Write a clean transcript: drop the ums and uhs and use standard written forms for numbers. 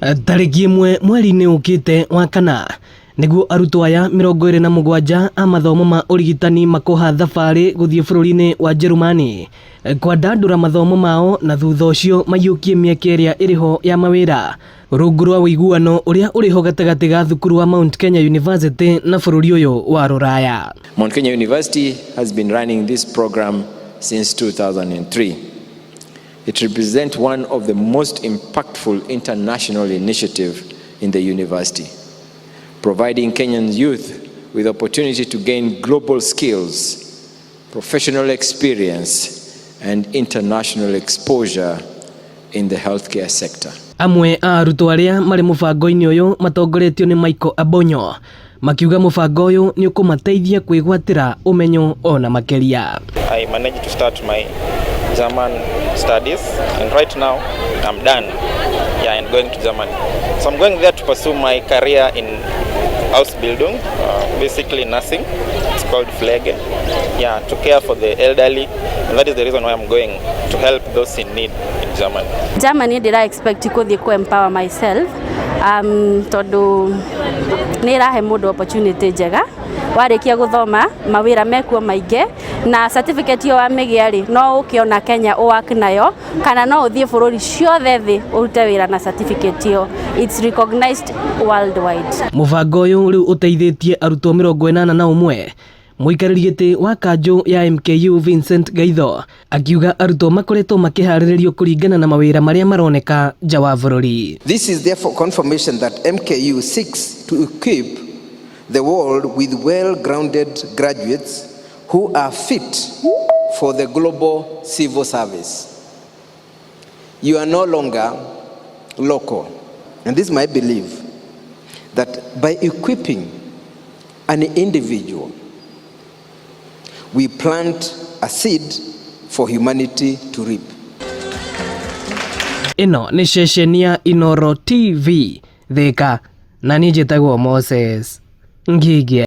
Tarĩki ĩmwe mweri-inĩ ũkĩte wa kana nĩguo arutwo aya 27 a mathomo ma ũrigitani makoha thabarĩ gũthiĩ bũrũri-inĩ wa Jerumani kwandandũra mathomo mao na thutha ũcio maiyũkie mĩeke ĩrĩa ĩrĩho ya mawĩra rungu rwa ũiguano ũrĩa ũrĩho gatagatĩ ga thukuru wa Mount Kenya University na bũrũri ũyũ wa Rũraya. Mount Kenya University has been running this program since 2003. It represents one of the most impactful international initiatives in the university, providing Kenyan youth with opportunity to gain global skills, professional experience, and international exposure in the healthcare sector. Amwe a arutwo arĩa marĩ mũbango-inĩ ũyũ matongoretio nĩ Michael Abonyo makiuga mũbango ũyũ nĩ ũkũmateithia kwĩgwatĩra ũmenyo ona makĩria. I managed to start my German studies and right now I'm done and going to Germany. So I'm going there to pursue my career in Ausbildung, basically nursing. It's called Pflege. To care for the elderly, and that is the reason why I'm going, to help those in need in Germany. Germany did I expect to empower myself tondu nĩ ĩrahe mũndũ opportunity njega warĩkia gũthoma mawĩra mekuo maingĩ na certificate yo wamĩgĩa rĩ no ũkĩona Kenya ũwak nayo kana no ũthiĩ bũrũri ciothe thĩ ũrute wĩra na certificate yo. It's recognized worldwide. Mũbango ũyũ rĩu ũteithĩtie arutwo 81 mũikarĩri gĩtĩ wa kanjũ ya MKU Vincent Gaitho akiuga arutwo makoretwo makĩharĩrĩrio kũringana na mawĩra marĩa maroneka nja wa bũrũri. This is therefore confirmation that MKU seeks to equip the world with well-grounded graduates who are fit for the global civil service. You are no longer local, and this is my belief that by equipping an individual, we plant a seed for humanity to reap. Ino ni ceceni ya Inoro TV Thika na niĩ njĩtagwo Moses Ngigĩ.